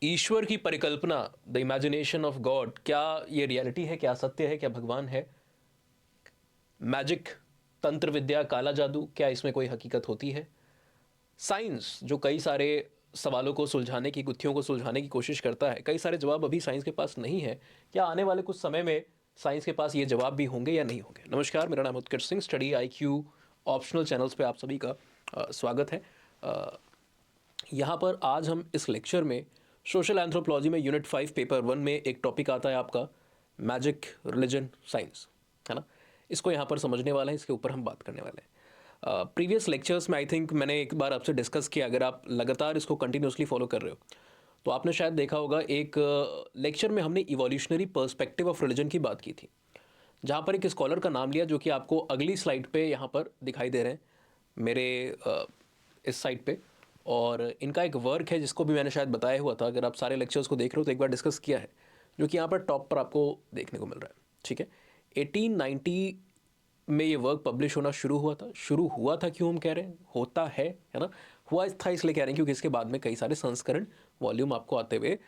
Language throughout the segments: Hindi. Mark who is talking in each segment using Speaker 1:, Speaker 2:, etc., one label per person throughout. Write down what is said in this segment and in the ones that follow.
Speaker 1: ईश्वर की परिकल्पना, द इमेजिनेशन ऑफ गॉड, क्या ये रियलिटी है, क्या सत्य है, क्या भगवान है? मैजिक, तंत्र विद्या, काला जादू, क्या इसमें कोई हकीकत होती है? साइंस जो कई सारे सवालों को सुलझाने की, गुत्थियों को सुलझाने की कोशिश करता है, कई सारे जवाब अभी साइंस के पास नहीं है। क्या आने वाले कुछ समय में साइंस के पास ये जवाब भी होंगे या नहीं होंगे? नमस्कार, मेरा नाम Utkarsh Singh. Study IQ optional channels पे आप सभी का स्वागत है। यहाँ पर आज हम इस लेक्चर में सोशल एंथ्रोपोलॉजी में यूनिट 5 पेपर 1 में एक टॉपिक आता है आपका मैजिक, रिलीजन, साइंस, है ना। इसको यहाँ पर समझने वाले हैं, इसके ऊपर हम बात करने वाले हैं। प्रीवियस लेक्चर्स में आई थिंक मैंने एक बार आपसे डिस्कस किया, अगर आप लगातार इसको कंटिन्यूसली फॉलो कर रहे हो तो आपने शायद देखा होगा, एक लेक्चर में हमने इवोल्यूशनरी पर्सपेक्टिव ऑफ रिलीजन की बात की थी, जहाँ पर एक स्कॉलर का नाम लिया जो कि आपको अगली स्लाइड पे यहाँ पर दिखाई दे रहे हैं मेरे इस साइड पे। और इनका एक वर्क है जिसको भी मैंने शायद बताया हुआ था, अगर आप सारे लेक्चर्स को देख रहे हो तो एक बार डिस्कस किया है, जो कि यहाँ पर टॉप पर आपको देखने को मिल रहा है। ठीक है, 1890 में ये वर्क पब्लिश होना शुरू हुआ था। क्यों हम कह रहे हैं होता है ना, हुआ था इसलिए कह रहे हैं क्योंकि इसके बाद में कई सारे संस्करण, वॉल्यूम आपको आते हुए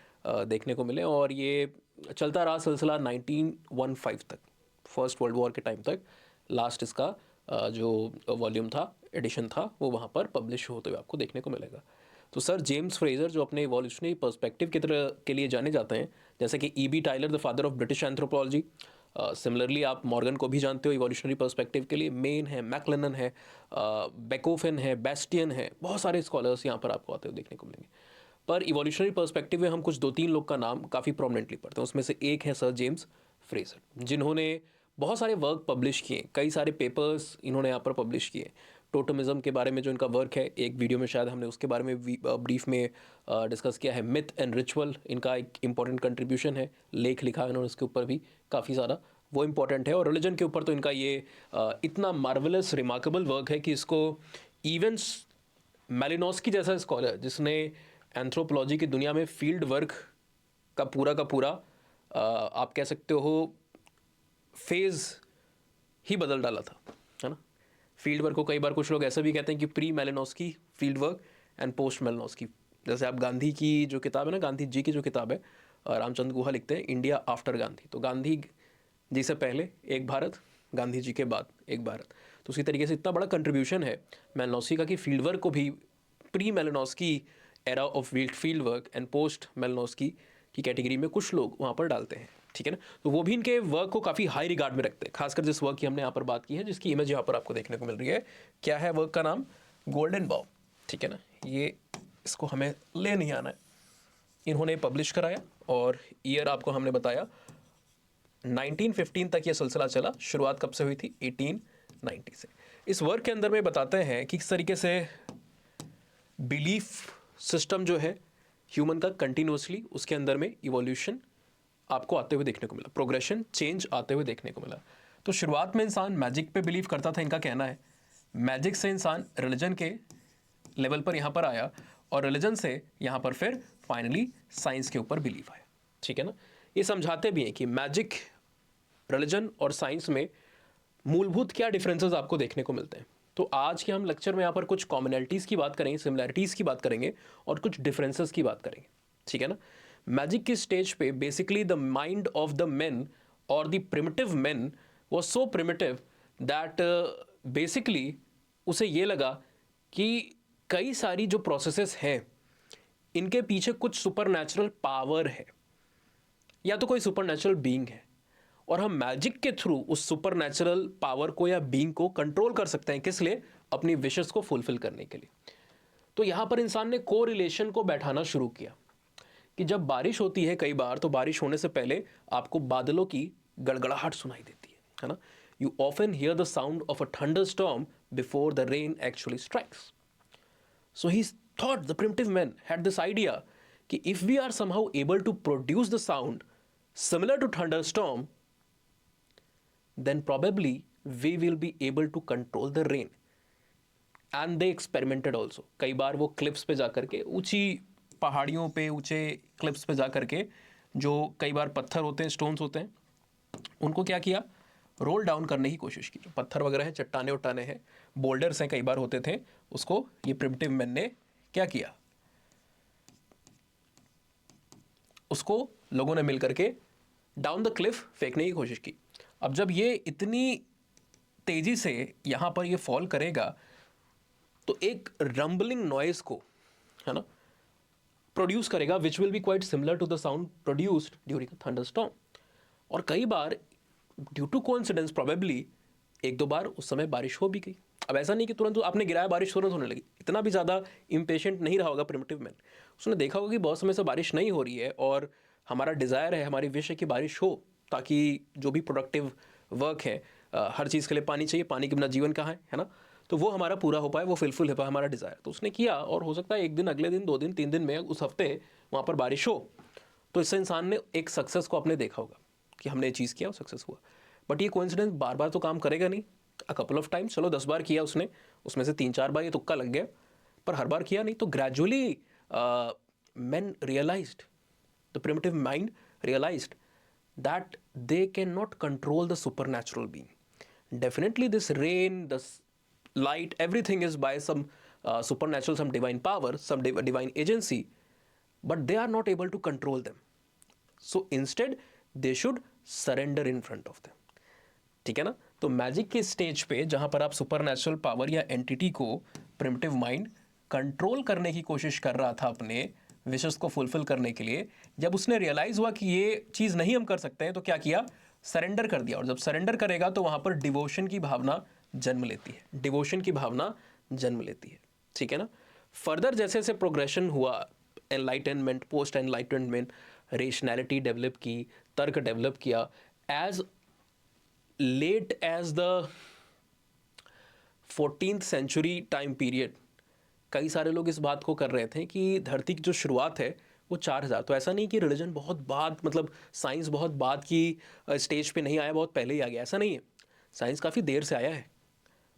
Speaker 1: देखने को मिले, और ये चलता रहा सिलसिला 1915 तक, फर्स्ट वर्ल्ड वॉर के टाइम तक। लास्ट इसका जो वॉल्यूम था, एडिशन था, वो वहाँ पर पब्लिश होते हुए आपको देखने को मिलेगा। तो सर जेम्स फ्रेजर, जो अपने इवोल्यूशनरी पर्सपेक्टिव की तरह के लिए जाने जाते हैं, जैसे कि E.B. Tylor, the father of British anthropology. Similarly आप मॉर्गन को भी जानते हो इवोल्यूशनरी पर्सपेक्टिव के लिए। मेन है, मैकलेनन है, बेकोफिन है, बेस्टियन है, बहुत सारे स्कॉलर्स यहाँ पर आपको आते हुए देखने को मिलेंगे। पर इवोल्यूशनरी पर्सपेक्टिव में हम कुछ 2-3 लोग का नाम काफ़ी प्रोमिनेंटली पढ़ते हैं। उसमें से एक है सर जेम्स फ्रेजर, जिन्होंने बहुत सारे वर्क पब्लिश किए, कई सारे पेपर्स इन्होंने यहाँ पर पब्लिश किए। टोटमिज्म के बारे में जो इनका वर्क है, एक वीडियो में शायद हमने उसके बारे में ब्रीफ में डिस्कस किया है। मिथ एंड रिचुअल इनका एक इंपॉर्टेंट कंट्रीब्यूशन है, लेख लिखा है इन्होंने उसके ऊपर भी काफ़ी ज़्यादा, वो इंपॉर्टेंट है। और रिलीजन के ऊपर तो इनका ये इतना मार्वलस, रिमार्केबल वर्क है कि इसको इवेंट्स मैलिनोस्की जैसा स्कॉलर, जिसने एंथ्रोपोलॉजी की दुनिया में फील्ड वर्क का पूरा आप कह सकते हो फेज़ ही बदल डाला था, है ना। फील्ड वर्क को कई बार कुछ लोग ऐसा भी कहते हैं कि pre Malinowski field work and post Malinowski. जैसे आप गांधी की जो किताब है ना, गांधी जी की जो किताब है, रामचंद्र गुहा लिखते हैं इंडिया आफ्टर गांधी, तो गांधी जी से पहले एक भारत, गांधी जी के बाद एक भारत। तो उसी तरीके से इतना बड़ा कंट्रीब्यूशन है मेलिनोस्की का कि फील्ड वर्क को भी pre Malinowski era of field work and post Malinowski की कैटेगरी में कुछ लोग वहाँ पर डालते हैं। ठीक है ना, तो वो भी इनके वर्क को काफ़ी हाई रिगार्ड में रखते हैं, खासकर जिस वर्क की हमने यहाँ पर बात की है, जिसकी इमेज यहाँ पर आपको देखने को मिल रही है। क्या है वर्क का नाम? गोल्डन बॉउ। ठीक है ना, ये इसको हमें ले नहीं आना है। इन्होंने पब्लिश कराया और ईयर आपको हमने बताया 1915 तक ये सिलसिला चला। शुरुआत कब से हुई थी? 1890 से। इस वर्क के अंदर में बताते हैं कि किस तरीके से बिलीफ सिस्टम जो है ह्यूमन का कंटिन्यूसली उसके अंदर में इवोल्यूशन आपको आते हुए देखने को मिला, प्रोग्रेशन, चेंज आते हुए देखने को मिला। तो शुरुआत में इंसान मैजिक पे बिलीव करता था, इनका कहना है। मैजिक से इंसान रिलीजन के लेवल पर यहाँ पर आया, और रिलीजन से यहाँ पर फिर फाइनली साइंस के ऊपर बिलीव आया। ठीक है ना, ये समझाते भी हैं कि मैजिक, रिलीजन और साइंस में मूलभूत क्या डिफरेंसेस आपको देखने को मिलते हैं। तो आज के हम लेक्चर में यहाँ पर कुछ कॉमनैलिटीज़ की बात करेंगे, सिमिलैरिटीज़ की बात करेंगे, और कुछ डिफरेंसेस की बात करेंगे। ठीक है ना, मैजिक की स्टेज पे basically the mind of the man और the primitive man was so primitive that basically उसे ये लगा कि कई सारी जो प्रोसेसेस हैं इनके पीछे कुछ सुपरनैचुरल पावर है, या तो कोई सुपरनैचुरल बीइंग है, और हम मैजिक के थ्रू उस सुपरनैचुरल पावर को या बीइंग को कंट्रोल कर सकते हैं। किस लिए? अपनी विशेस को फुलफिल करने के लिए। तो यहाँ पर इंसान ने कोरिलेशन को बैठाना शुरू किया कि जब बारिश होती है कई बार, तो बारिश होने से पहले आपको बादलों की गड़गड़ाहट सुनाई देती है ना। You often hear the sound of a thunder storm before the rain actually strikes. So he thought, the primitive man had this idea कि if we are somehow able to produce the sound similar to thunder storm, then probably we will be able to control the rain. And they experimented also. कई बार वो क्लिप्स पे जाकर के, ऊंची पहाड़ियों पे, ऊंचे क्लिप्स पे जाकर के, जो कई बार पत्थर होते हैं, स्टोन्स होते हैं, उनको क्या किया? रोल डाउन करने की कोशिश की। जो पत्थर वगैरह हैं, चट्टाने उट्टाने हैं, बोल्डर्स हैं, कई बार होते थे, उसको ये प्रिमिटिव मैन ने क्या किया? रोल डाउन करने की कोशिश की। जो पत्थर वगैरह हैं, चट्टाने उट्टाने हैं, बोल्डर्स हैं, कई बार होते थे, उसको ये प्रिमिटिव मैन ने क्या किया? रोल डाउन करने की कोशिश की। जो पत्थर वगैरह हैं, चट्टाने उट्टाने हैं, बोल्डर्स हैं, कई बार होते थे, उसको ये प्रिमिटिव मैन ने क्या किया? उसको लोगों ने मिल करके डाउन द क्लिफ फेंकने की कोशिश की। अब जब ये इतनी तेज़ी से यहाँ पर ये फॉल करेगा तो एक रंबलिंग नॉइज को, है ना, प्रोड्यूस करेगा which will be quite similar to the sound produced during a thunderstorm. और कई बार ड्यू टू कोइंसिडेंस प्रोबेबली एक दो बार उस समय बारिश हो भी गई। अब ऐसा नहीं कि तुरंत आपने गिराया बारिश तुरंत होने लगी, इतना भी ज़्यादा इम्पेशेंट नहीं रहा होगा प्रिमिटिव मैन। उसने देखा होगा कि बहुत समय से बारिश नहीं हो रही है और हमारा डिज़ायर है, हमारी विश है कि बारिश हो, ताकि जो भी प्रोडक्टिव वर्क है, हर चीज़ के लिए पानी चाहिए, पानी के बिना जीवन कहाँ है ना, तो वो हमारा पूरा हो पाए, वो फुलफिल हो पाए हमारा डिज़ायर। तो उसने किया और हो सकता है एक दिन, अगले दिन, 2 दिन, 3 दिन में, उस हफ्ते वहाँ पर बारिश हो। तो इससे इंसान ने एक सक्सेस को आपने देखा होगा कि हमने ये चीज़ किया और सक्सेस हुआ। बट ये कोइंसिडेंस बार बार तो काम करेगा नहीं। अ कपल ऑफ टाइम्स, चलो 10 बार किया उसने, उसमें से 3-4 बार ये तुक्का लग गया, पर हर बार किया नहीं। तो gradually men realized, the primitive mind realized that they cannot control the supernatural being. Definitely this rain, this light, everything is by some supernatural, some divine power, some divine agency, but they are not able to control them. So instead they should surrender in front of them. ठीक है ना। तो मैजिक के स्टेज पे जहाँ पर आप सुपर पावर या एंटिटी को प्रिमिटिव माइंड कंट्रोल करने की कोशिश कर रहा था अपने विशेस को फुलफिल करने के लिए, जब उसने रियलाइज़ हुआ कि ये चीज़ नहीं हम कर सकते हैं, तो क्या किया, सरेंडर कर दिया। और जब सरेंडर करेगा तो वहाँ पर डिवोशन की भावना जन्म लेती है, डिवोशन की भावना जन्म लेती है। ठीक है ना। फर्दर जैसे जैसे प्रोग्रेशन हुआ, enlightenment, post enlightenment, rationality develop की, तर्क डेवलप किया, as late as the 14th century time period कई सारे लोग इस बात को कर रहे थे कि धरती की जो शुरुआत है वो 4000। तो ऐसा नहीं कि रिलीजन बहुत बाद, मतलब साइंस बहुत बाद की स्टेज पे नहीं आया, बहुत पहले ही आ गया, ऐसा नहीं है। साइंस काफ़ी देर से आया है।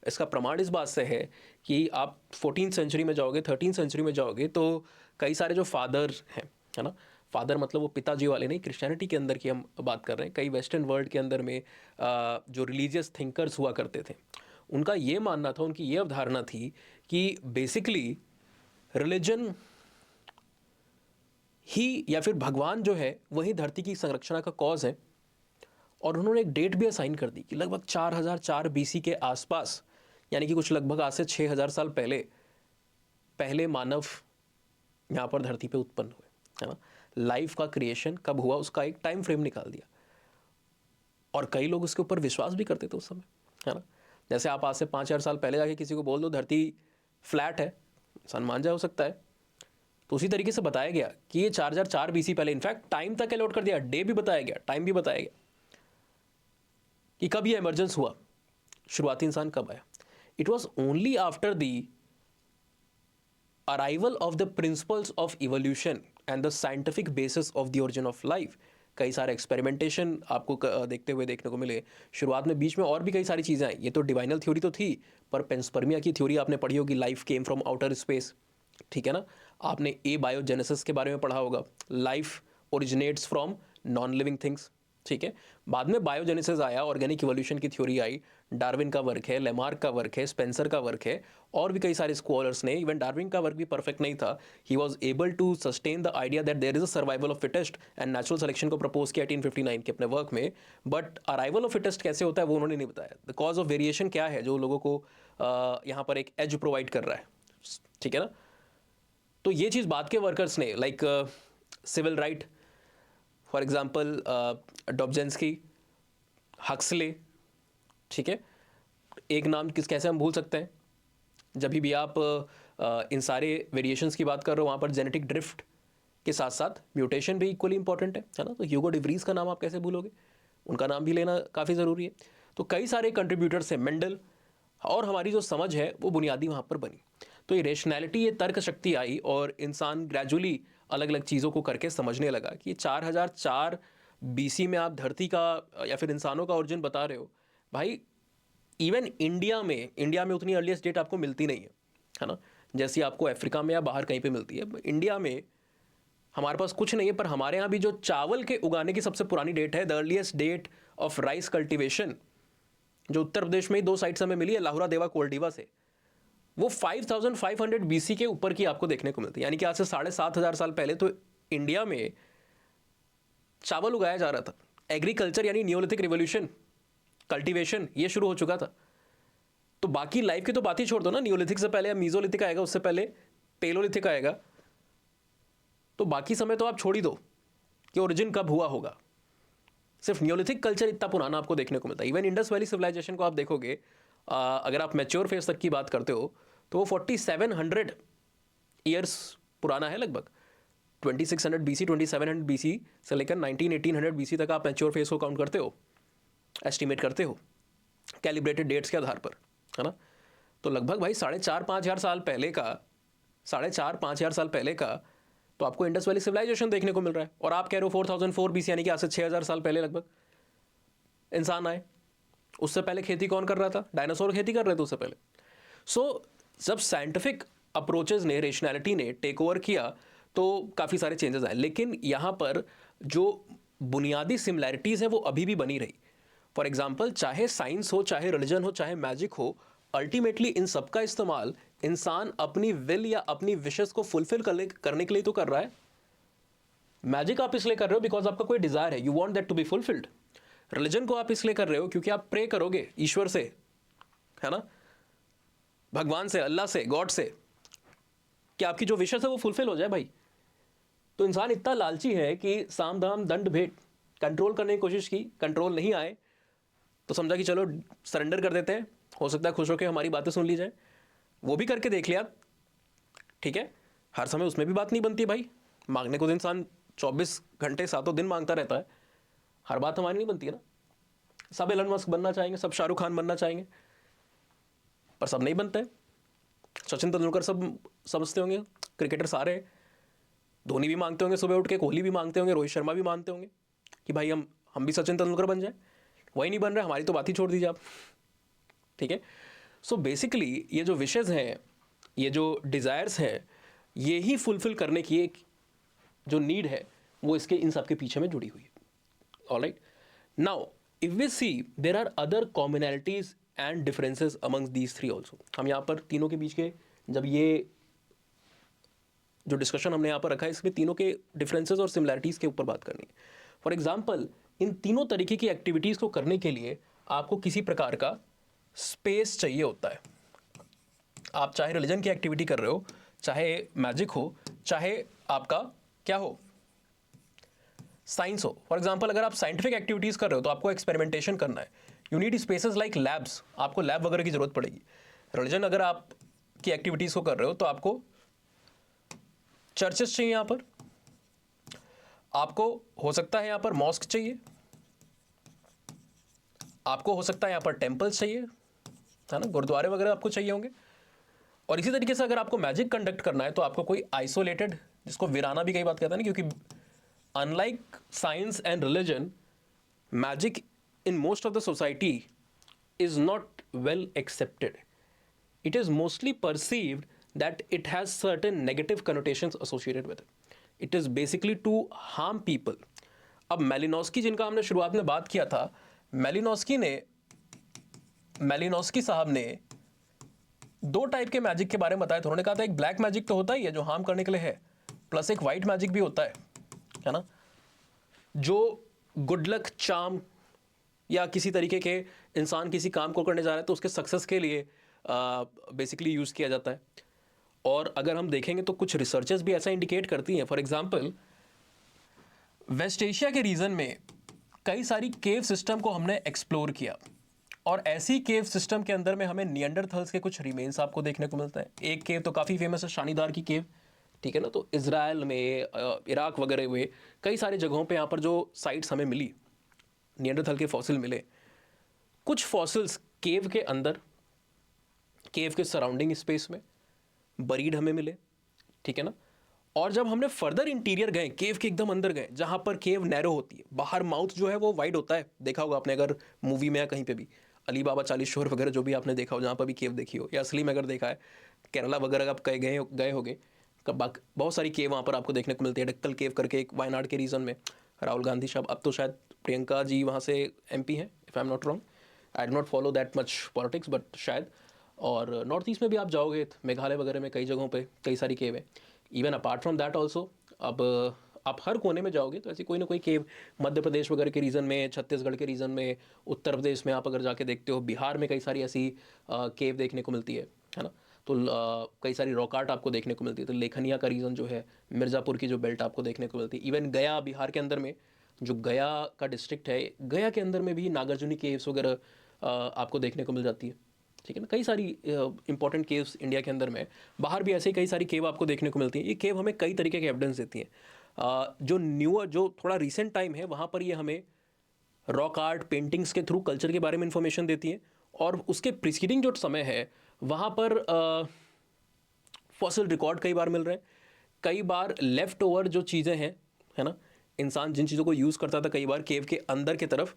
Speaker 1: इसका प्रमाण इस बात से है कि आप 14th सेंचुरी में जाओगे, 13th सेंचुरी में जाओगे, तो कई सारे जो फादर हैं, है ना, फादर मतलब वो पिताजी वाले नहीं, क्रिश्चियनिटी के अंदर की हम बात कर रहे हैं, कई वेस्टर्न वर्ल्ड के अंदर में जो रिलीजियस थिंकर्स हुआ करते थे, उनका ये मानना था, उनकी ये अवधारणा थी कि बेसिकली रिलीजन ही या फिर भगवान जो है वही धरती की संरक्षणा का कॉज है। और उन्होंने एक डेट भी असाइन कर दी कि लगभग 4004 BC के आसपास, यानी कि कुछ लगभग आज से 6000 साल पहले, पहले मानव यहाँ पर धरती पे उत्पन्न हुए, है ना। लाइफ का क्रिएशन कब हुआ उसका एक टाइम फ्रेम निकाल दिया, और कई लोग उसके ऊपर विश्वास भी करते थे उस समय, है ना। जैसे आप आज से 5000 साल पहले जाके किसी को बोल दो धरती फ्लैट है, इंसान मान जाए, हो सकता है। तो उसी तरीके से बताया गया कि ये 4004 BC पहले, इनफैक्ट टाइम तक अलॉट कर दिया, डे भी बताया गया, टाइम भी बताया गया कि कब ये इमरजेंस हुआ, शुरुआती इंसान कब आया। It was only after the arrival of the principles of evolution and the scientific basis of the origin of life. कई सारे एक्सपेरिमेंटेशन आपको देखते हुए देखने को मिले शुरुआत में, बीच में और भी कई सारी चीज़ें आई। ये तो डिवाइनल थ्योरी तो थी, पर पेंसपर्मिया की थ्योरी आपने पढ़ी होगी, life came from outer space, ठीक है ना। आपने ए बायोजेनेसिस के बारे में पढ़ा होगा, life originates from non living things, ठीक है। बाद में बायोजेनेसिस आया, ऑर्गेनिक इवोल्यूशन की थ्योरी आई, डार्विन का वर्क है, लेमार्क का वर्क है, स्पेंसर का वर्क है, और भी कई सारे स्कॉलर्स ने। इवन डार्विन का वर्क भी परफेक्ट नहीं था, he was able to sustain the idea that there is a survival of fittest, and natural selection को प्रपोज किया 1859 के अपने वर्क में। बट अराइवल ऑफ फिटेस्ट कैसे होता है वो उन्होंने नहीं बताया। द कॉज ऑफ वेरिएशन क्या है जो लोगों को यहाँ पर एक एज प्रोवाइड कर रहा है, ठीक है ना। तो ये चीज़ बाद के वर्कर्स ने, like civil right for example, Dobzhansky, Huxley, ठीक है। एक नाम कैसे हम भूल सकते हैं, जब भी आप इन सारे वेरिएशंस की बात कर रहे हो, वहाँ पर जेनेटिक ड्रिफ्ट के साथ साथ म्यूटेशन भी इक्वली इंपॉर्टेंट है ना। तो ह्यूगो डिवरीज का नाम आप कैसे भूलोगे, उनका नाम भी लेना काफ़ी ज़रूरी है। तो कई सारे कंट्रीब्यूटर्स हैं, मेंडल, और हमारी जो समझ है वो बुनियादी वहाँ पर बनी। तो ये रेशनैलिटी, ये तर्क शक्ति आई, और इंसान ग्रेजुअली अलग अलग चीज़ों को करके समझने लगा कि 4004 BC में आप धरती का या फिर इंसानों का ओरिजिन बता रहे हो। भाई इवन इंडिया में उतनी अर्लीस्ट डेट आपको मिलती नहीं है ना, जैसी आपको अफ्रीका में या बाहर कहीं पे मिलती है। इंडिया में हमारे पास कुछ नहीं है, पर हमारे यहाँ भी जो चावल के उगाने की सबसे पुरानी डेट है, the earliest date of rice cultivation, जो उत्तर प्रदेश में ही 2 साइट्स हमें मिली है, लाहुरा देवा कोल्डीवा से, वो 5500 BC के ऊपर की आपको देखने को मिलती है। यानी कि आज से 7500 साल पहले तो इंडिया में चावल उगाया जा रहा था, एग्रीकल्चर यानी नियोलिथिक रिवोल्यूशन, कल्टीवेशन ये शुरू हो चुका था। तो बाकी लाइफ की तो बात ही छोड़ दो ना, नियोलिथिक से पहले मीजोलिथिक आएगा, उससे पहले पेलोलिथिक आएगा, तो बाकी समय तो आप छोड़ ही दो कि ओरिजिन कब हुआ होगा। सिर्फ नियोलिथिक कल्चर इतना पुराना आपको देखने को मिलता है। इवन इंडस वैली सिविलाइजेशन को आप देखोगे, अगर आप मैच्योर फेज तक की बात करते हो तो वो 4700 ईयर्स पुराना है लगभग। 2600 BC, 2700 BC से लेकर 1800 BC तक आप मैच्योर फेज को काउंट करते हो, एस्टिमेट करते हो कैलिब्रेटेड डेट्स के आधार पर, है ना। तो लगभग भाई 4,500-5,000 साल पहले का, 4,500-5,000 साल पहले का तो आपको इंडस वैली सिविलाइजेशन देखने को मिल रहा है। और आप कह रहे हो 4004 BC यानी कि आज से 6,000 साल पहले लगभग इंसान आए। उससे पहले खेती कौन कर रहा था? डायनासोर खेती कर रहे थे उससे पहले। सो जब साइंटिफिक अप्रोचेज ने, रेशनैलिटी ने टेक ओवर किया तो काफ़ी सारे चेंजेस आए, लेकिन यहाँ पर जो बुनियादी सिमिलैरिटीज़ हैं वो अभी भी बनी रही। फॉर एग्जाम्पल, चाहे साइंस हो, चाहे रिलीजन हो, चाहे मैजिक हो, अल्टीमेटली इन सब का इस्तेमाल इंसान अपनी विल या अपनी विशेस को फुलफिल करने के लिए तो कर रहा है। मैजिक आप इसलिए कर रहे हो बिकॉज आपका कोई डिजायर है, you want that to be fulfilled. Religion को आप इसलिए कर रहे हो क्योंकि आप प्रे करोगे ईश्वर से, है ना, भगवान से, अल्लाह से, गॉड से, कि आपकी जो विशेस है वो फुलफिल हो जाए भाई। तो इंसान इतना लालची है कि साम दाम दंड भेंट कंट्रोल करने की कोशिश की, कंट्रोल नहीं आए तो समझा कि चलो सरेंडर कर देते हैं, हो सकता है खुश होकर हमारी बातें सुन ली जाए। वो भी करके देख लिया, ठीक है, हर समय उसमें भी बात नहीं बनती भाई। मांगने को तो इंसान 24 घंटे 7 दिन मांगता रहता है, हर बात हमारी नहीं बनती है ना। सब एलन मस्क बनना चाहेंगे, सब शाहरुख खान बनना चाहेंगे, पर सब नहीं बनते। सचिन तेंदुलकर सब समझते होंगे, क्रिकेटर सारे, धोनी भी मांगते होंगे सुबह उठ के, कोहली भी मांगते होंगे, रोहित शर्मा भी मांगते होंगे कि भाई हम भी सचिन तेंदुलकर बन जाए। वही नहीं बन रहा, हमारी तो बात ही छोड़ दीजिए आप, ठीक है। सो बेसिकली ये जो विशेज़ हैं, ये जो डिज़ायर्स हैं, ये ही फुलफिल करने की एक जो नीड है वो इसके इन सब के पीछे में जुड़ी हुई है। Alright, now if we see there are other commonalities and differences amongst these three also. हम यहाँ पर तीनों के बीच के जब ये जो डिस्कशन हमने यहाँ पर रखा है, इसमें तीनों के डिफरेंसेस और सिमिलैरिटीज़ के ऊपर बात करनी है। फॉर एग्जाम्पल, इन तीनों तरीके की एक्टिविटीज़ को करने के लिए आपको किसी प्रकार का स्पेस चाहिए होता है। आप चाहे रिलीजन की एक्टिविटी कर रहे हो, चाहे मैजिक हो, चाहे आपका क्या हो, साइंस हो। फॉर एग्जाम्पल, अगर आप साइंटिफिक एक्टिविटीज़ कर रहे हो तो आपको एक्सपेरिमेंटेशन करना है, you need spaces like labs, आपको लैब वगैरह की जरूरत पड़ेगी। रिलीजन अगर आप की एक्टिविटीज़ को कर रहे हो तो आपको चर्चेस चाहिए, यहाँ पर आपको हो सकता है यहाँ पर मॉस्क चाहिए, आपको हो सकता है यहाँ पर टेम्पल्स चाहिए, है ना, गुरुद्वारे वगैरह आपको चाहिए होंगे। और इसी तरीके से अगर आपको मैजिक कंडक्ट करना है तो आपको कोई आइसोलेटेड, जिसको वीराना भी कई बात कहते हैं ना, क्योंकि unlike signs and religion, magic in most of the society is not well accepted. It is mostly perceived that it has certain negative connotations associated with it. It is basically to harm people. अब मेलिनोस्की, जिनका हमने शुरुआत में बात किया था, मेलिनोस्की साहब ने 2 टाइप के मैजिक के बारे में बताया था। उन्होंने कहा था एक ब्लैक मैजिक तो होता ही है जो हार्म करने के लिए है, प्लस एक वाइट मैजिक भी होता है ना, जो गुड लक, चार्म या किसी तरीके के इंसान किसी काम को करने जा रहा है तो उसके सक्सेस के लिए बेसिकली यूज़ किया जाता है। और अगर हम देखेंगे तो कुछ रिसर्चेस भी ऐसा इंडिकेट करती हैं। फॉर एग्जांपल, वेस्ट एशिया के रीजन में कई सारी केव सिस्टम को हमने एक्सप्लोर किया, और ऐसी केव सिस्टम के अंदर में हमें नियंडरथल्स के कुछ रिमेन्स आपको देखने को मिलता है। एक केव तो काफ़ी फेमस है, शानीदार की केव, ठीक है ना। तो इजराइल में, इराक वगैरह हुए कई सारी जगहों पे यहाँ पर जो साइट्स हमें मिली, नियंडरथल के फॉसिल मिले। कुछ फॉसिल्स केव के अंदर, केव के सराउंडिंग स्पेस में बरीड हमें मिले, ठीक है ना। और जब हमने फर्दर इंटीरियर गए, केव के एकदम अंदर गए, जहाँ पर केव नैरो होती है, बाहर माउथ जो है वो वाइड होता है, देखा होगा आपने अगर मूवी में या कहीं पे भी, अली बाबा 40 शोर वगैरह जो भी आपने देखा हो, जहाँ पर भी केव देखी हो, या असली में अगर देखा है, केरला वगैरह आप गए होगे, बहुत सारी केव वहाँ पर आपको देखने को मिलती है। डक्कल केव करके एक वायनाड के रीजन में, राहुल गांधी साहब, अब तो शायद प्रियंका जी वहाँ से MP हैं, if I am not wrong, I do not follow that much politics, but शायद। और नॉर्थ ईस्ट में भी आप जाओगे, मेघालय वगैरह में कई जगहों पे कई सारी केव है। Even apart from that also, अब आप हर कोने में जाओगे तो ऐसी कोई ना कोई केव, मध्य प्रदेश वगैरह के रीजन में, छत्तीसगढ़ के रीजन में, उत्तर प्रदेश में आप अगर जाके देखते हो, बिहार में कई सारी ऐसी केव देखने को मिलती है ना। तो कई सारी रॉक आर्ट आपको देखने को मिलती है। तो लेखनिया का रीजन जो है, मिर्ज़ापुर की जो बेल्ट आपको देखने को मिलती है। इवन गया बिहार के अंदर में, जो गया का डिस्ट्रिक्ट है, गया के अंदर में भी नागार्जुनी केव्स वगैरह आपको देखने को मिल जाती है। ठीक है ना। कई सारी इंपॉर्टेंट केव्स इंडिया के अंदर में, बाहर भी ऐसे ही कई सारी केव आपको देखने को मिलती हैं। ये केव हमें कई तरीके के एविडेंस देती हैं। जो न्यूअर, जो थोड़ा रिसेंट टाइम है, वहाँ पर ये हमें रॉक आर्ट, पेंटिंग्स के थ्रू कल्चर के बारे में इंफॉर्मेशन देती हैं। और उसके प्रिसीडिंग जो समय है, वहाँ पर फॉसिल रिकॉर्ड कई बार मिल रहे हैं। कई बार लेफ्ट ओवर जो चीज़ें हैं, है ना, इंसान जिन चीज़ों को यूज़ करता था कई बार केव के अंदर की तरफ,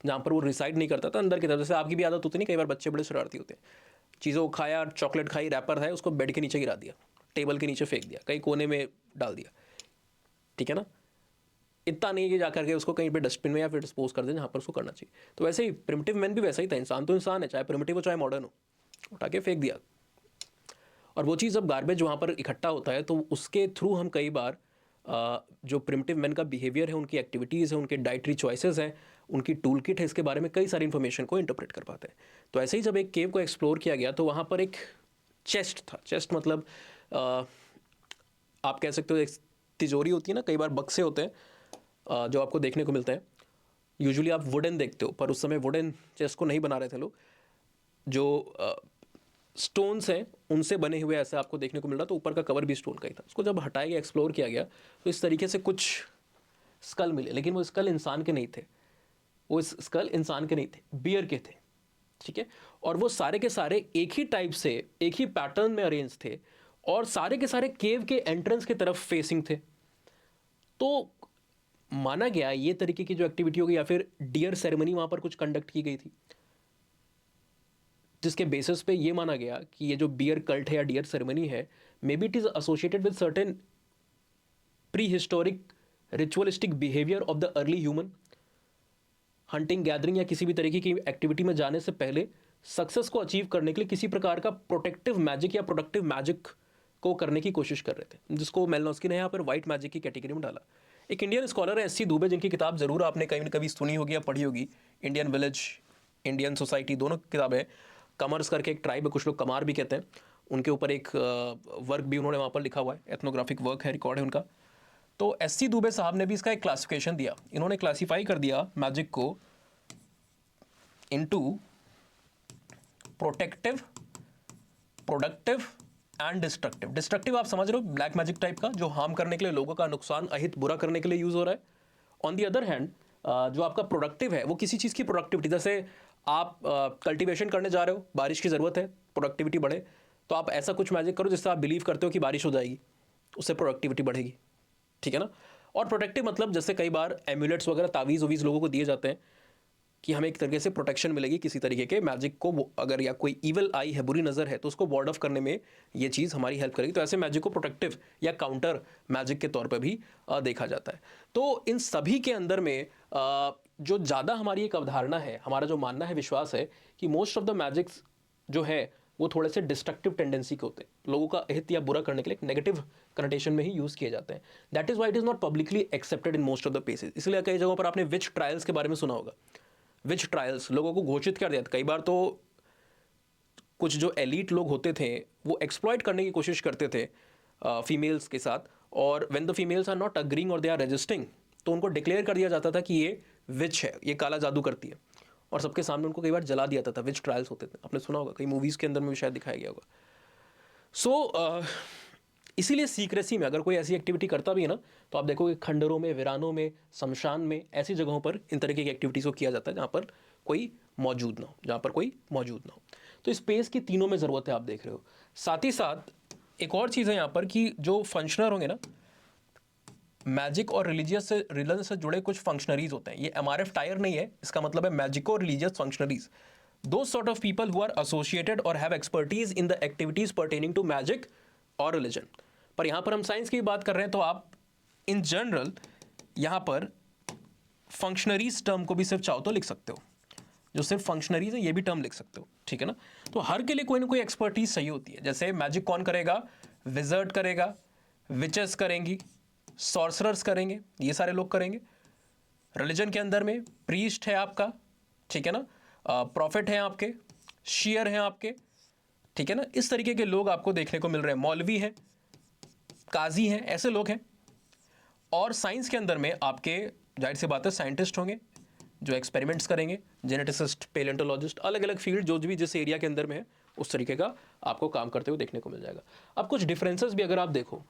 Speaker 1: जहाँ पर वो रिसाइड नहीं करता था, अंदर की तरफ। जैसे आपकी भी आदत होती नहीं, कई बार बच्चे बड़े शरारती होते हैं, चीज़ों को खाया, चॉकलेट खाई, रैपर है, उसको बेड के नीचे गिरा दिया, टेबल के नीचे फेंक दिया, कहीं कोने में डाल दिया। ठीक है ना। इतना नहीं कि जाकर के उसको कहीं पे डस्टबिन में या फिर डिस्पोज कर दें जहाँ पर उसको करना चाहिए। तो वैसे ही प्रिमिटिव मैन भी वैसा ही था। इंसान तो इंसान है, चाहे प्रिमिटिव हो चाहे मॉडर्न हो, उठा के फेंक दिया। और वो चीज़ जब गार्बेज वहाँ पर इकट्ठा होता है, तो उसके थ्रू हम कई बार जो प्रिमिटिव मैन का बिहेवियर है, उनकी एक्टिविटीज़ है, उनके डाइटरी चॉइसेस हैं, उनकी टूल किट है, इसके बारे में कई सारी इन्फॉर्मेशन को इंटरप्रेट कर पाते हैं। तो ऐसे ही जब एक केव को एक्सप्लोर किया गया, तो वहाँ पर एक चेस्ट था। चेस्ट मतलब आप कह सकते हो एक तिजोरी होती है ना, कई बार बक्से होते हैं जो आपको देखने को मिलते हैं। यूजुअली आप वुडन देखते हो, पर उस समय वुडन चेस्ट को नहीं बना रहे थे लोग। जो स्टोन्स हैं उनसे बने हुए ऐसे आपको देखने को मिल रहा। तो ऊपर का कवर भी स्टोन का ही था। उसको जब हटाया गया, एक्सप्लोर किया गया, तो इस तरीके से कुछ स्कल मिले, लेकिन वो स्कल इंसान के नहीं थे। वो स्कल इंसान के नहीं थे, बियर के थे। ठीक है। और वो सारे के सारे एक ही टाइप से, एक ही पैटर्न में अरेंज थे, और सारे के सारे केव के एंट्रेंस की तरफ फेसिंग थे। तो माना गया ये तरीके की जो एक्टिविटी होगी, या फिर डियर सेरेमनी वहाँ पर कुछ कंडक्ट की गई थी, जिसके बेसिस पे ये माना गया कि ये जो बियर कल्ट है या डियर सेरेमनी है, may be it is associated with certain pre historic ritualistic behaviour of the early human. Hunting, gathering या किसी भी तरीके की एक्टिविटी में जाने से पहले सक्सेस को अचीव करने के लिए किसी प्रकार का प्रोटेक्टिव मैजिक या प्रोडक्टिव मैजिक को करने की कोशिश कर रहे थे, जिसको मेलनोस्की ने यहाँ पर व्हाइट मैजिक की कैटेगरी में डाला। एक इंडियन स्कॉलर है एस सी दुबे, जिनकी किताब जरूर आपने कहीं ना कभी सुनी होगी या पढ़ी होगी, इंडियन विलेज, इंडियन सोसाइटी, दोनों किताबें। कमर्स करके एक ट्राइब है, कुछ लोग कमार भी कहते हैं, उनके ऊपर एक वर्क भी उन्होंने वहाँ पर लिखा हुआ है, एथनोग्राफिक वर्क है, रिकॉर्ड है उनका। तो एस सी दुबे साहब ने भी इसका एक क्लासिफिकेशन दिया। इन्होंने क्लासीफाई कर दिया मैजिक को into protective, productive and destructive. Destructive आप समझ रहे हो, ब्लैक मैजिक टाइप का, जो हार्म करने के लिए, लोगों का नुकसान, अहित, बुरा करने के लिए यूज हो रहा है। ऑन दी अदर हैंड जो आपका प्रोडक्टिव है, वो किसी चीज़ की प्रोडक्टिविटी, जैसे आप कल्टीवेशन करने जा रहे हो, बारिश की ज़रूरत है, प्रोडक्टिविटी बढ़े, तो आप ऐसा कुछ मैजिक करो जिससे आप बिलीव करते हो कि बारिश हो जाएगी, उससे प्रोडक्टिविटी बढ़ेगी। ठीक है ना। और प्रोटेक्टिव मतलब जैसे कई बार एम्यूलेट्स वगैरह, तावीज़ उवीज़ लोगों को दिए जाते हैं कि हमें एक तरीके से प्रोटेक्शन मिलेगी किसी तरीके के मैजिक को, अगर या कोई इवल आई है, बुरी नज़र है, तो उसको वार्ड ऑफ करने में ये चीज़ हमारी हेल्प करेगी। तो ऐसे मैजिक को प्रोटेक्टिव या काउंटर मैजिक के तौर पर भी देखा जाता है। तो इन सभी के अंदर में जो ज़्यादा हमारी एक अवधारणा है, हमारा जो मानना है, विश्वास है कि मोस्ट ऑफ द मैजिक्स जो है वो थोड़े से डिस्ट्रक्टिव टेंडेंसी के होते हैं, लोगों का अहित या बुरा करने के लिए नेगेटिव कनेटेशन में ही यूज़ किए जाते हैं। That is why it is not publicly accepted in most of the places. इसलिए कई जगहों पर आपने विच ट्रायल्स के बारे में सुना होगा। विच ट्रायल्स लोगों को घोषित कर दिया था। कई बार तो कुछ जो एलीट लोग होते थे वो एक्सप्लॉइट करने की कोशिश करते थे फीमेल्स के साथ, और when the females are not agreeing और दे आर रेजिस्टिंग, तो उनको डिक्लेयर कर दिया जाता था कि ये विच है, ये काला जादू करती है, और सबके सामने उनको कई बार जला दिया जाता था। विच ट्रायल्स होते थे, आपने सुना होगा, कई मूवीज़ के अंदर में भी शायद दिखाया गया होगा। सो इसीलिए सीक्रेसी में अगर कोई ऐसी एक्टिविटी करता भी है ना, तो आप देखोगे खंडरों में, वीरानों में, शमशान में, ऐसी जगहों पर इन तरीके की एक्टिविटीज़ को किया जाता है जहाँ पर कोई मौजूद ना हो, जहाँ पर कोई मौजूद ना हो। तो स्पेस की तीनों में ज़रूरत है, आप देख रहे हो। साथ ही साथ एक और चीज़ है यहाँ पर कि जो फंक्शनर होंगे ना, मैजिक और रिलीजियस से, रिलीजन से जुड़े कुछ फंक्शनरीज होते हैं। ये MRF टायर नहीं है, इसका मतलब है magico religious functionaries. Those sort of people who are associated or have expertise in the activities pertaining to magic और रिलीजन। पर यहाँ पर हम साइंस की बात कर रहे हैं, तो आप इन जनरल यहाँ पर फंक्शनरीज टर्म को भी सिर्फ चाहो तो लिख सकते हो, जो सिर्फ फंक्शनरीज है ये भी टर्म लिख सकते हो। ठीक है ना। तो हर के लिए कोई ना कोई एक्सपर्टीज सही होती है। जैसे मैजिक कौन करेगा, विजर्ड करेगा, विचेस करेंगी, सॉर्सरर्स करेंगे, ये सारे लोग करेंगे। रिलीजन के अंदर में प्रीस्ट है आपका, ठीक है ना, प्रॉफिट है आपके, शियर हैं आपके, ठीक है ना, इस तरीके के लोग आपको देखने को मिल रहे हैं। मौलवी हैं, काजी हैं, ऐसे लोग हैं। और साइंस के अंदर में आपके जाहिर सी बात है साइंटिस्ट होंगे जो एक्सपेरिमेंट्स करेंगे, जेनेटिसिस्ट, पेलेंटोलॉजिस्ट, अलग अलग फील्ड जो भी जिस एरिया के अंदर में है उस तरीके का आपको काम करते हुए देखने को मिल जाएगा। अब कुछ डिफरेंसेस भी अगर आप देखो,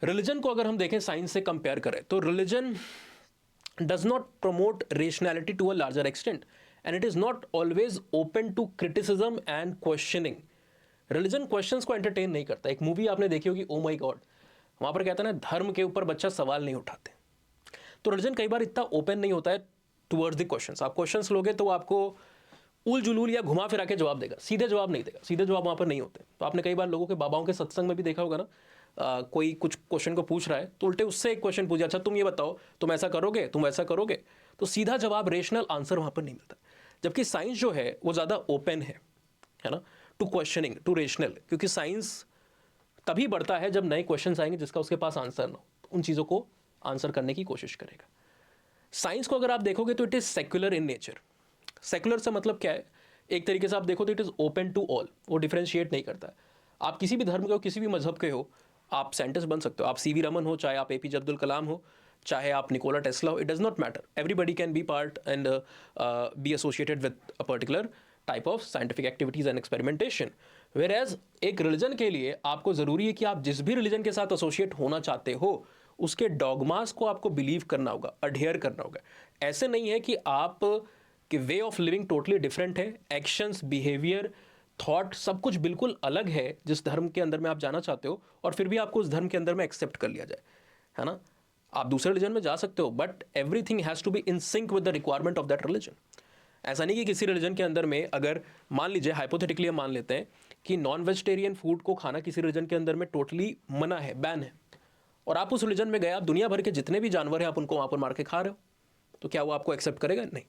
Speaker 1: रिलीजन को अगर हम देखें साइंस से कंपेयर करें तो religion does not promote rationality to a larger extent and it is not always open to criticism and questioning. Religion questions को एंटरटेन नहीं करता। एक मूवी आपने देखी होगी ओ माई गॉड, वहां पर कहता है ना धर्म के ऊपर बच्चा सवाल नहीं उठाते। तो रिलीजन कई बार इतना ओपन नहीं होता है टुवर्ड्स द क्वेश्चंस। आप क्वेश्चंस लोगे तो आपको उल जुलूल या घुमा फिरा के जवाब देगा, सीधे जवाब नहीं देगा, सीधे जवाब वहां पर नहीं होते। तो आपने कई बार लोगों के बाबाओं के सत्संग में भी देखा होगा ना, कोई कुछ क्वेश्चन को पूछ रहा है तो उल्टे उससे एक क्वेश्चन पूछा, अच्छा तुम ये बताओ, तुम ऐसा करोगे, तुम ऐसा करोगे, तो सीधा जवाब रेशनल आंसर वहां पर नहीं मिलता। जबकि साइंस जो है वो ज़्यादा ओपन है ना, टू क्वेश्चनिंग, टू रेशनल, क्योंकि साइंस तभी बढ़ता है जब नए क्वेश्चन आएंगे जिसका उसके पास आंसर ना हो, तो उन चीज़ों को आंसर करने की कोशिश करेगा। साइंस को अगर आप देखोगे तो it is secular in nature. Secular से मतलब क्या है, एक तरीके से आप देखो तो it is open to all, वो डिफ्रेंशिएट नहीं करता है। आप किसी भी धर्म के हो, किसी भी मजहब के हो, आप साइंटिस्ट बन सकते हो। आप सीवी रमन हो, चाहे आप एपीजे अब्दुल कलाम हो, चाहे आप निकोला टेस्ला हो, it does not matter. Everybody can be part and be associated with a particular type of scientific activities and experimentation. Whereas एक रिलीजन के लिए आपको ज़रूरी है कि आप जिस भी रिलीजन के साथ एसोसिएट होना चाहते हो उसके डॉगमास को आपको बिलीव करना होगा, अडहेयर करना होगा। ऐसे नहीं है कि आप कि way of living totally different है, एक्शंस, बिहेवियर, थॉट सब कुछ बिल्कुल अलग है जिस धर्म के अंदर में आप जाना चाहते हो, और फिर भी आपको उस धर्म के अंदर में एक्सेप्ट कर लिया जाए, है ना। आप दूसरे रिलीजन में जा सकते हो but everything has to be in sync with the requirement of that religion. ऐसा नहीं कि किसी रिलीजन के अंदर में अगर मान लीजिए हाइपोथेटिकली हम मान लेते हैं कि नॉन वेजिटेरियन फूड को खाना किसी रिलीजन के अंदर में टोटली मना है, बैन है, और आप उस रिलीजन में गए, आप दुनिया भर के जितने भी जानवर हैं आप उनको वहाँ पर मार के खा रहे हो, तो क्या वो आपको एक्सेप्ट करेगा? नहीं।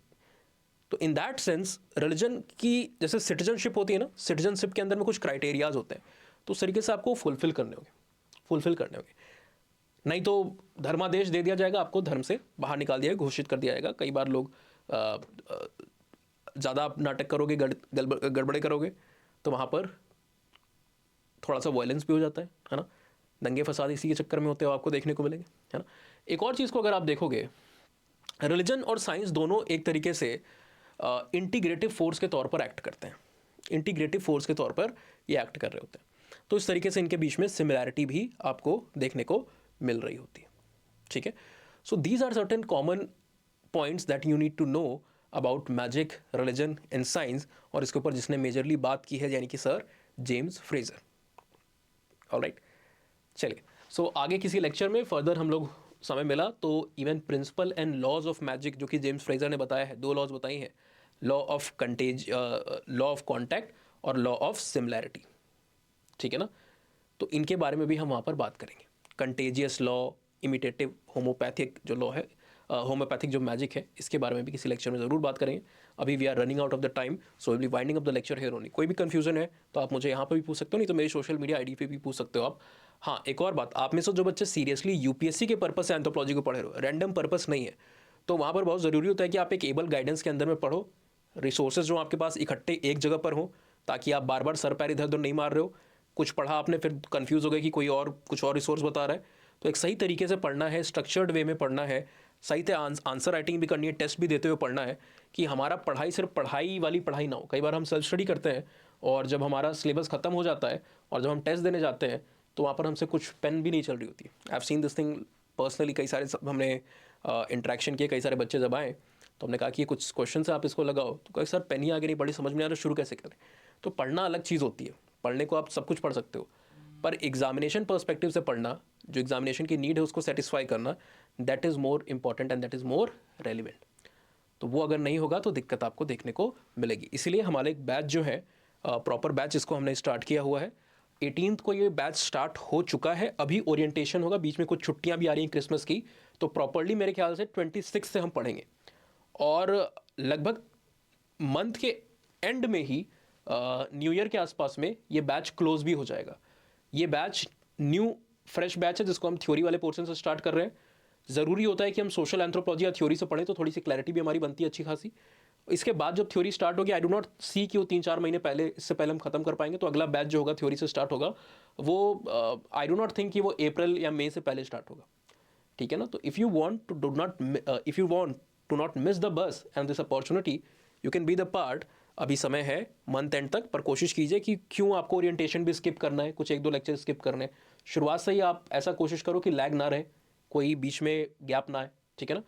Speaker 1: तो इन दैट सेंस रिलीजन की जैसे सिटीजनशिप होती है ना, सिटीजनशिप के अंदर में कुछ क्राइटेरियाज होते हैं, तो उस तरीके से आपको फुलफिल करने होंगे। नहीं तो धर्मादेश दे दिया जाएगा, आपको धर्म से बाहर निकाल दिया जाएगा, घोषित कर दिया जाएगा। कई बार लोग ज़्यादा नाटक करोगे, गड़बड़े करोगे तो वहाँ पर थोड़ा सा वायलेंस भी हो जाता है ना, दंगे फसाद इसी के चक्कर में होते हो आपको देखने को मिलेंगे, है ना। एक और चीज़ को अगर आप देखोगे, रिलीजन और साइंस दोनों एक तरीके से इंटीग्रेटिव फोर्स के तौर पर एक्ट करते हैं, इंटीग्रेटिव फोर्स के तौर पर ये एक्ट कर रहे होते हैं। तो इस तरीके से इनके बीच में सिमिलैरिटी भी आपको देखने को मिल रही होती है, ठीक है। So these are certain common points that you need to know about magic, religion and science, और इसके ऊपर जिसने मेजरली बात की है यानी कि सर जेम्स फ्रेजर। ऑलराइट, चलिए। सो आगे किसी लेक्चर में फर्दर हम लोग समय मिला तो even principle and laws of magic जो कि जेम्स फ्रेजर ने बताया है, 2 लॉज बताई हैं, लॉ ऑफ कॉन्टैक्ट और लॉ ऑफ सिमिलैरिटी, ठीक है ना। तो इनके बारे में भी हम वहाँ पर बात करेंगे। कंटेजियस लॉ, इमिटेटिव, होम्योपैथिक जो लॉ है, होम्योपैथिक जो मैजिक है, इसके बारे में भी किसी लेक्चर में ज़रूर बात करेंगे। अभी we are running out of the time, so will be winding up the lecture here only. कोई भी कन्फ्यूजन है तो आप मुझे यहाँ पर भी पूछ सकते हो, नहीं तो मेरी सोशल मीडिया आईडी पे भी पूछ सकते हो आप। हाँ, एक और बात, आप में से जो बच्चे सीरियसली यूपीएससी के पर्पस से एंथ्रोपोलॉजी को पढ़ रहे हो, रैंडम पर्पस नहीं है, तो वहाँ पर बहुत ज़रूरी होता है कि आप एक एबल गाइडेंस के अंदर में पढ़ो, रिसोर्सेज जो आपके पास इकट्ठे एक जगह पर हो, ताकि आप बार बार सर पैर इधर उधर नहीं मार रहे हो। कुछ पढ़ा आपने फिर कंफ्यूज हो गए कि कोई और कुछ और रिसोर्स बता रहा है, तो एक सही तरीके से पढ़ना है, स्ट्रक्चर्ड वे में पढ़ना है, सही से आंसर राइटिंग भी करनी है, टेस्ट भी देते हुए पढ़ना है, कि हमारा पढ़ाई सिर्फ पढ़ाई वाली पढ़ाई ना हो। कई बार हम सेल्फ स्टडी करते हैं और जब हमारा सिलेबस खत्म हो जाता है और जब हम टेस्ट देने जाते हैं तो वहाँ पर हमसे कुछ पेन भी नहीं चल रही होती। I have seen this thing personally, कई सारे हमने इंटरेक्शन किए, कई सारे बच्चे जब आए तो हमने कहा कि ये कुछ क्वेश्चन से आप इसको लगाओ, तो कहीं सर पेन ही आगे नहीं बढ़ी, समझ में आ रहा, शुरू कैसे करें। तो पढ़ना अलग चीज़ होती है, पढ़ने को आप सब कुछ पढ़ सकते हो, पर एग्जामिनेशन पर्सपेक्टिव से पढ़ना, जो एग्जामिनेशन की नीड है उसको सेटिस्फाई करना, that is more important and that is more relevant. तो वो अगर नहीं होगा तो दिक्कत आपको देखने को मिलेगी। इसीलिए हमारा एक बैच जो है, प्रॉपर बैच, इसको हमने स्टार्ट किया हुआ है। 18th को ये बैच स्टार्ट हो चुका है, अभी ओरिएंटेशन होगा, बीच में कुछ छुट्टियां भी आ रही हैं क्रिसमस की, तो प्रॉपरली मेरे ख्याल से 26 से हम पढ़ेंगे, और लगभग मंथ के एंड में ही न्यू ईयर के आसपास में ये बैच क्लोज भी हो जाएगा। ये बैच न्यू फ्रेश बैच है जिसको हम थ्योरी वाले पोर्शन से स्टार्ट कर रहे हैं। ज़रूरी होता है कि हम सोशल एंथ्रोपोलॉजी या थ्योरी से पढ़ें तो थोड़ी सी क्लैरिटी भी हमारी बनती है अच्छी खासी। इसके बाद जब थ्योरी स्टार्ट होगी, आई डू नॉट सी कि वो 3-4 महीने पहले, इससे पहले हम खत्म कर पाएंगे। तो अगला बैच जो होगा थ्योरी से स्टार्ट होगा वो आई डू नॉट थिंक कि वो अप्रैल या मई से पहले स्टार्ट होगा, ठीक है ना। तो if you want to not miss the bus and this opportunity, you can be the part. अभी समय है मंथ एंड तक, पर कोशिश कीजिए कि क्यों आपको ओरिएंटेशन भी स्किप करना है, कुछ 1-2 लेक्चर स्किप करने हैं। शुरुआत से ही आप ऐसा कोशिश करो कि लैग ना रहे, कोई बीच में गैप ना आए, ठीक है ना।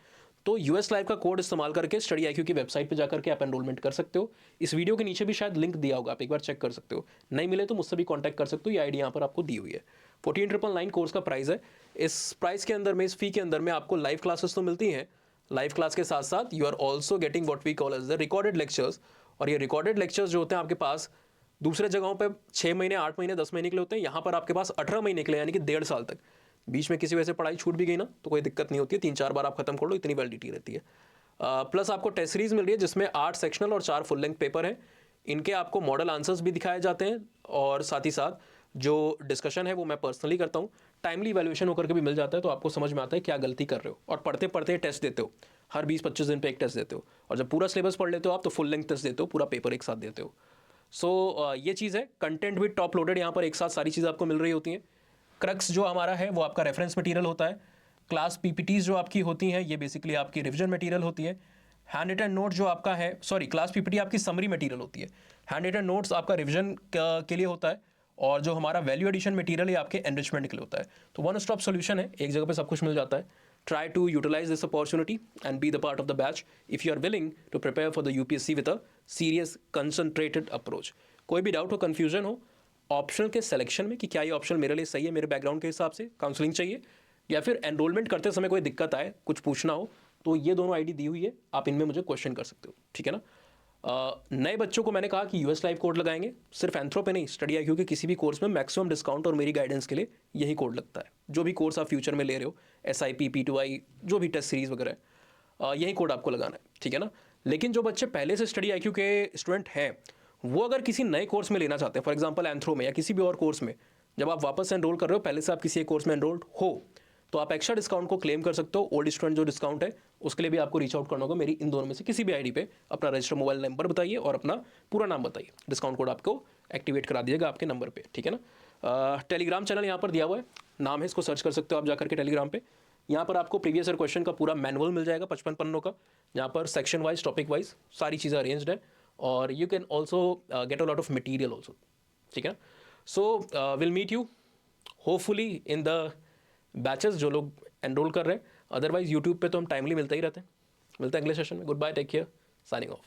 Speaker 1: तो यूएस लाइव का कोड इस्तेमाल करके स्टडी IQ की वेबसाइट पे जाकर के आप एनरोलमेंट कर सकते हो। इस वीडियो के नीचे भी शायद लिंक दिया होगा, आप एक बार चेक कर सकते हो। नहीं मिले तो मुझसे भी कांटेक्ट कर सकते हो, ये आईडी यहाँ पर आपको दी हुई है। 14,999 कोर्स का प्राइस है। इस प्राइस के अंदर में, इस फी के अंदर में आपको लाइव क्लासेस तो मिलती हैं, लाइव क्लास के साथ साथ you are also getting what we call as the recorded lectures. और ये रिकॉर्डेड लेक्चर्स जो होते हैं आपके पास दूसरे जगहों पे 6 महीने, 8 महीने, 10 महीने के लिए होते हैं, यहाँ पर आपके पास 18 महीने के लिए, यानी कि 1.5 साल तक। बीच में किसी वजह से पढ़ाई छूट भी गई ना तो कोई दिक्कत नहीं होती है, 3-4 बार आप खत्म कर लो, इतनी वैलिडिटी रहती है। प्लस आपको टेस्ट सीरीज मिल रही है जिसमें 8 सेक्शनल और 4 फुल लेंथ पेपर हैं। इनके आपको मॉडल आंसर्स भी दिखाए जाते हैं और साथ ही साथ जो डिस्कशन है वो मैं पर्सनली करता हूँ। टाइमली वैल्यूएशन होकर के भी मिल जाता है, तो आपको समझ में आता है क्या गलती कर रहे हो। और पढ़ते पढ़ते टेस्ट देते हो, हर 20-25 दिन पे एक टेस्ट देते हो। और जब पूरा सिलेबस पढ़ लेते हो आप तो फुल लेंथ टेस्ट देते हो, पूरा पेपर एक साथ देते हो। सो ये चीज़ है। कंटेंट भी टॉप लोडेड, यहाँ पर एक साथ सारी चीज़ें आपको मिल रही होती हैं। क्रक्स जो हमारा है वो आपका रेफरेंस मटेरियल होता है। क्लास PPTs जो आपकी होती हैं ये बेसिकली आपकी रिविजन मटेरियल होती है। हैंड रिटन नोट जो आपका है, सॉरी, क्लास PPT आपकी समरी मटेरियल होती है। हैंड रिटन नोट्स आपका रिविजन के लिए होता है। और जो हमारा वैल्यू एडिशन मटेरियल है आपके एनरिचमेंट के लिए होता है। तो वन स्टॉप सोल्यूशन है, एक जगह पे सब कुछ मिल जाता है। Try to utilize this opportunity and be the part of the batch if you are willing to prepare for the UPSC with a serious concentrated approach. कोई भी डाउट हो, कन्फ्यूजन हो ऑप्शनल के सिलेक्शन में कि क्या ये ऑप्शन मेरे लिए सही है, मेरे बैकग्राउंड के हिसाब से, काउंसलिंग चाहिए, या फिर एनरोलमेंट करते समय कोई दिक्कत आए, कुछ पूछना हो, तो ये दोनों आईडी दी हुई है, आप इनमें मुझे क्वेश्चन कर सकते हो, ठीक है ना। नए बच्चों को मैंने कहा कि US लाइव कोड लगाएंगे, सिर्फ एंथ्रो पे नहीं, स्टडी IQ के किसी भी कोर्स में मैक्सिमम डिस्काउंट और मेरी गाइडेंस के लिए यही कोड लगता है। जो भी कोर्स आप फ्यूचर में ले रहे हो, SIP, P2I, जो भी टेस्ट सीरीज वगैरह है, यही कोड आपको लगाना है, ठीक है ना। लेकिन जो बच्चे पहले से स्टडी IQ के स्टूडेंट हैं, वो अगर किसी नए कोर्स में लेना चाहते हैं, फॉर एग्जांपल एंथ्रो में या किसी भी और कोर्स में, जब आप वापस से एनरोल कर रहे हो, पहले से आप किसी एक कोर्स में एनरोल्ड हो, तो आप एक्स्ट्रा डिस्काउंट को क्लेम कर सकते हो। ओल्ड स्टूडेंट जो डिस्काउंट है उसके लिए भी आपको रीच आउट करना होगा। मेरी इन दोनों में से किसी भी आईडी पे अपना रजिस्टर मोबाइल नंबर बताइए और अपना पूरा नाम बताइए, डिस्काउंट कोड आपको एक्टिवेट करा दीजिएगा आपके नंबर पे, ठीक है ना। टेलीग्राम चैनल यहाँ पर दिया हुआ है, नाम है, इसको सर्च कर सकते हो आप जाकर के टेलीग्राम पे। यहाँ पर आपको प्रीवियस ईयर क्वेश्चन का पूरा मैनुअल मिल जाएगा 55 पन्नों का, यहाँ पर सेक्शन वाइज, टॉपिक वाइज सारी चीज़ें अरेंज्ड है। और you can also get a lot of material also, ठीक है। So will meet you hopefully in the batches जो लोग एनरोल कर रहे हैं। अदरवाइज यूट्यूब पे तो हम टाइमली मिलते ही रहते हैं। मिलते हैं अगले सेशन में। Good bye, take care, signing of.